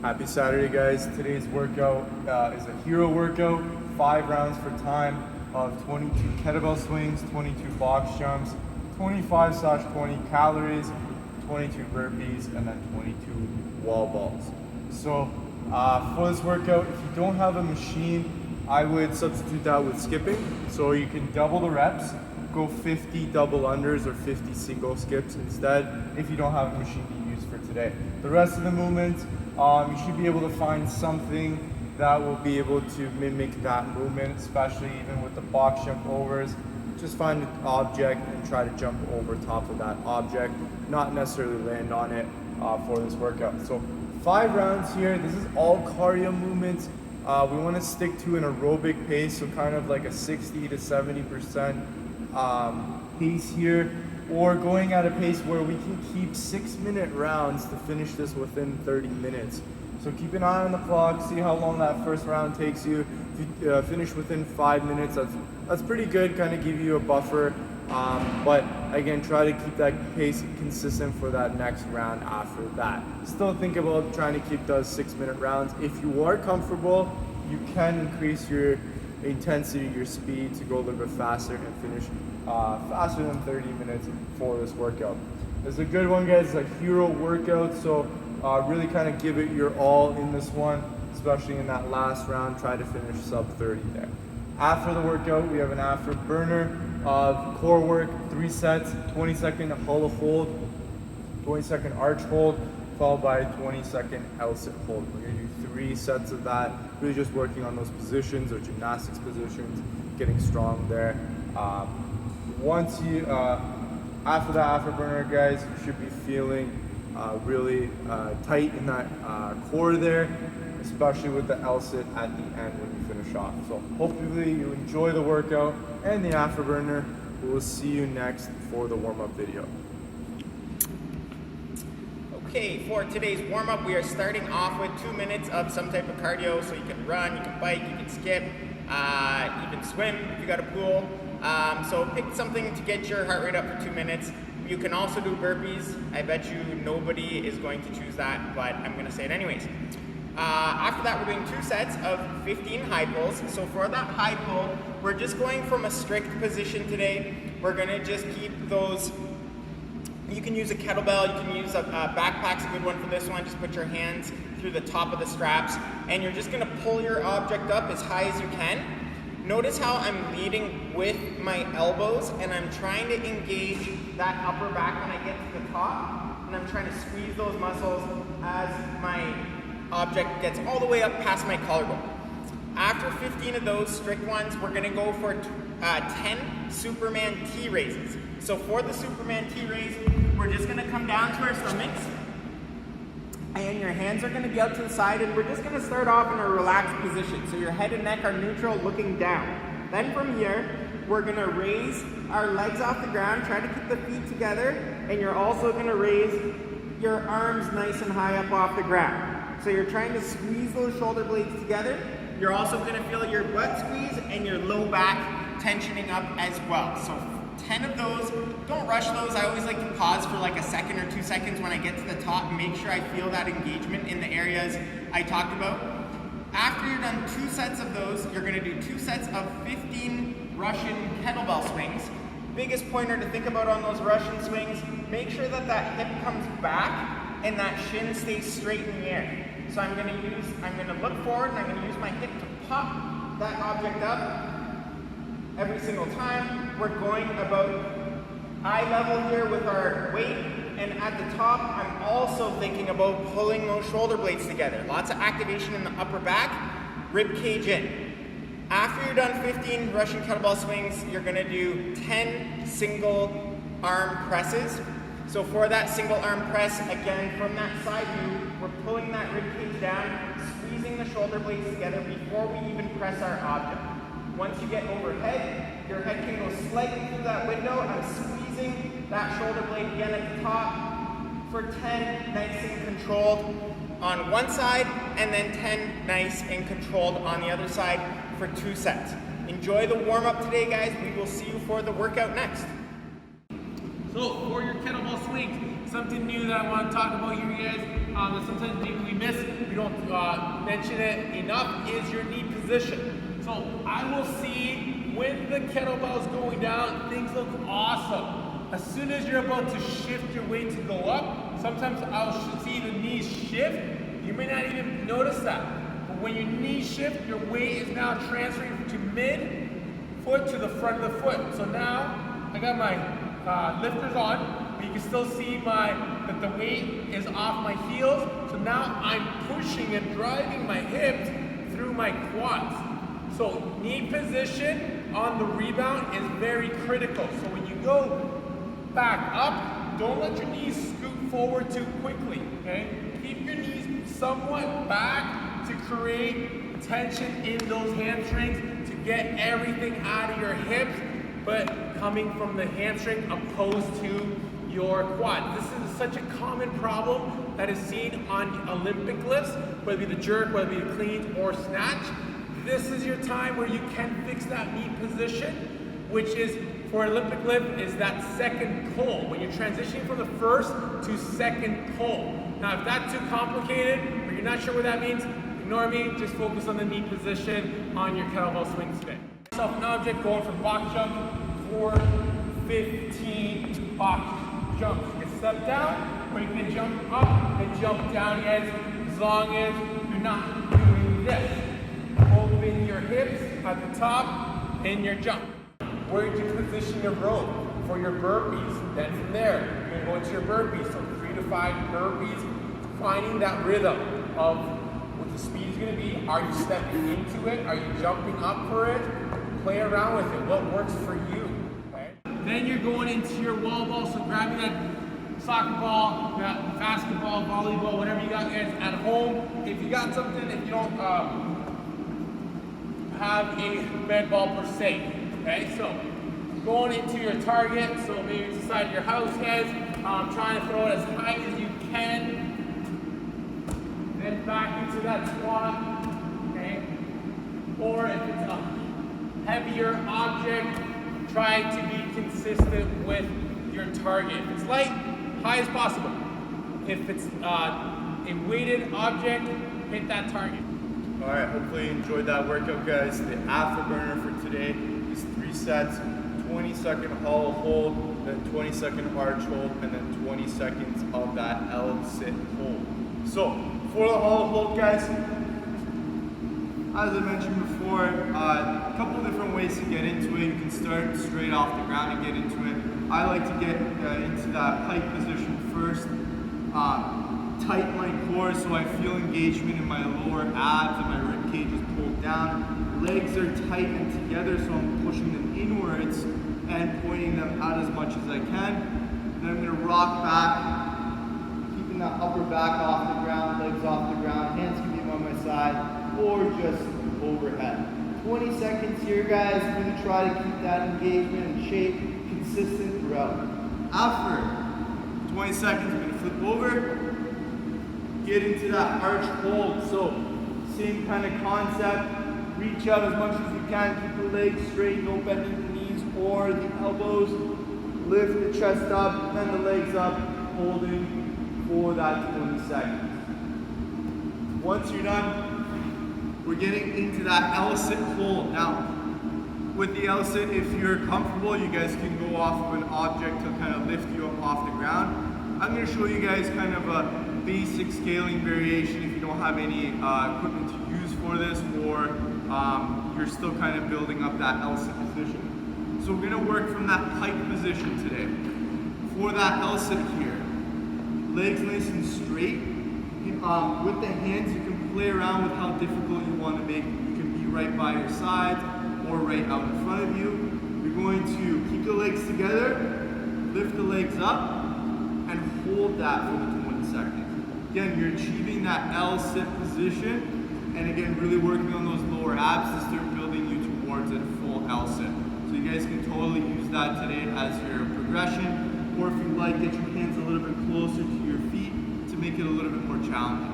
Happy Saturday, guys. Today's workout is a hero workout, 5 rounds for time of 22 kettlebell swings, 22 box jumps, 25/20 calories, 22 burpees, and then 22 wall balls. So for this workout, if you don't have a machine, I would substitute that with skipping. So you can double the reps, go 50 double unders or 50 single skips instead if you don't have a machine to use for today. The rest of the movements, you should be able to find something that will be able to mimic that movement, especially even with the box jump overs. Just find an object and try to jump over top of that object, not necessarily land on it for this workout. So 5 rounds here. This is all cardio movements. We want to stick to an aerobic pace, so kind of like a 60 to 70% pace here, or going at a pace where we can keep 6-minute rounds to finish this within 30 minutes. So keep an eye on the clock, see how long that first round takes you. If you finish within 5 minutes, that's pretty good, kind of give you a buffer. But again, try to keep that pace consistent for that next round after that. Still think about trying to keep those 6-minute rounds. If you are comfortable, you can increase your intensity, your speed to go a little bit faster and finish faster than 30 minutes for this workout. It's a good one, guys. It's a hero workout, so really kind of give it your all in this one, especially in that last round. Try to finish sub 30 there. After the workout, we have an afterburner of core work, 3 sets, 20-second hollow hold, 20-second arch hold, followed by a 20-second L-sit hold. We're going to do 3 sets of that, really just working on those positions or gymnastics positions, getting strong there. Once you, after the afterburner, guys, you should be feeling really tight in that core there, especially with the L-sit at the end when you finish off. So hopefully you enjoy the workout and the afterburner. We'll see you next for the warm-up video. Okay, for today's warm-up, we are starting off with 2 minutes of some type of cardio. So you can run, you can bike, you can skip, you can swim if you got a pool. So pick something to get your heart rate up for 2 minutes. You can also do burpees. I bet you nobody is going to choose that, but I'm going to say it anyways. After that, we're doing 2 sets of 15 high pulls. So for that high pull, we're just going from a strict position today. We're going to just keep those. You can use a kettlebell, you can use a backpack's a good one for this one. Just put your hands through the top of the straps, and you're just going to pull your object up as high as you can. Notice how I'm leading with my elbows, and I'm trying to engage that upper back when I get to the top, and I'm trying to squeeze those muscles as my object gets all the way up past my collarbone. After 15 of those strict ones, we're going to go for 10 Superman T Raies. So for the Superman T Raies, we're just going to come down to our stomachs, and your hands are going to be out to the side, and we're just going to start off in a relaxed position. So your head and neck are neutral, looking down. Then from here, we're going to raise our legs off the ground, try to keep the feet together, and you're also going to raise your arms nice and high up off the ground. So you're trying to squeeze those shoulder blades together. You're also going to feel your butt squeeze and your low back tensioning up as well. So 10 of those. Don't rush those. I always like to pause for like a second or 2 seconds when I get to the top and make sure I feel that engagement in the areas I talked about. After you're done 2 sets of those, you're going to do 2 sets of 15 Russian kettlebell swings. Biggest pointer to think about on those Russian swings, make sure that that hip comes back and that shin stays straight in the air. So I'm going to look forward, and I'm going to use my hip to pop that object up. Every single time, we're going about eye level here with our weight, and at the top, I'm also thinking about pulling those shoulder blades together. Lots of activation in the upper back, rib cage in. After you're done 15 Russian kettlebell swings, you're going to do 10 single arm presses. So for that single arm press, again, from that side view, we're pulling that rib cage down, squeezing the shoulder blades together before we even press our object. Once you get overhead, your head can go slightly through that window. I'm squeezing that shoulder blade again at the top for 10 nice and controlled on one side, and then 10 nice and controlled on the other side for 2 sets. Enjoy the warm-up today, guys. We will see you for the workout next. So for your kettlebell swings, something new that I want to talk about here, guys. that sometimes maybe we miss, we don't mention it enough, is your knee position. So I will see when the kettlebell's going down, things look awesome. As soon as you're about to shift your weight to go up, sometimes I'll see the knees shift. You may not even notice that. But when your knees shift, your weight is now transferring to mid-foot to the front of the foot. So now I got my lifters on, but you can still see that the weight is off my heels. So now I'm pushing and driving my hips through my quads. So knee position on the rebound is very critical. So when you go back up, don't let your knees scoot forward too quickly, okay? Keep your knees somewhat back to create tension in those hamstrings to get everything out of your hips, but coming from the hamstring opposed to your quad. This is such a common problem that is seen on Olympic lifts, whether it be the jerk, whether it be the clean or snatch. This is your time where you can fix that knee position, which is, for Olympic lift, is that second pull, when you're transitioning from the first to second pull. Now, if that's too complicated, or you're not sure what that means, ignore me, just focus on the knee position on your kettlebell swing spin. Yourself an object going from box jump, 4, 15 box jumps. You can step down, or you can jump up and jump down as long as you're not doing this. Open your hips at the top in your jump. Where do you position your rope for your burpees? Then from there, you're going to go into your burpees. So 3 to 5 burpees, finding that rhythm of what the speed is going to be. Are you stepping into it? Are you jumping up for it? Play around with it. What works for you? Okay? Then you're going into your wall ball. So grabbing that soccer ball, that basketball, volleyball, whatever you got guys at home. If you got something, if you don't have a med ball per se. Okay, so going into your target, so maybe it's the side of your house, guys. Trying to throw it as high as you can. Then back into that squat. Okay, or if it's a heavier object, try to be consistent with your target. If it's light, high as possible. If it's a weighted object, hit that target. All right, hopefully you enjoyed that workout, guys. The afterburner for today is 3 sets, 20-second hollow hold, then 20-second arch hold, and then 20 seconds of that L-sit hold. So for the hollow hold, guys, as I mentioned before, a couple different ways to get into it. You can start straight off the ground and get into it. I like to get into that pike position first. Tighten my core so I feel engagement in my lower abs and my rib cage is pulled down. Legs are tightened together, so I'm pushing them inwards and pointing them out as much as I can. Then I'm going to rock back, keeping that upper back off the ground, legs off the ground, hands can be on my side or just overhead. 20 seconds here, guys. Really try to keep that engagement and shape consistent throughout. After 20 seconds, I'm going to flip over. Get into that arch hold. So same kind of concept. Reach out as much as you can. Keep the legs straight. No bending the knees or the elbows. Lift the chest up, then the legs up, holding for that 20 seconds. Once you're done, we're getting into that L-sit hold. Now, with the L-sit, if you're comfortable, you guys can go off of an object to kind of lift you up off the ground. I'm going to show you guys kind of a basic scaling variation if you don't have any equipment to use for this, or you're still kind of building up that L-sit position. So we're going to work from that pike position today. For that L-sit here, legs nice and straight. With the hands, you can play around with how difficult you want to make it. You can be right by your side or right out in front of you. You're going to keep the legs together, lift the legs up, and hold that for the 20 seconds. Again, you're achieving that L-sit position, and again, really working on those lower abs to start building you towards a full L-sit. So you guys can totally use that today as your progression, or if you like, get your hands a little bit closer to your feet to make it a little bit more challenging.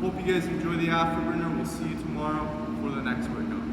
Hope you guys enjoy the afterburner. We'll see you tomorrow for the next workout.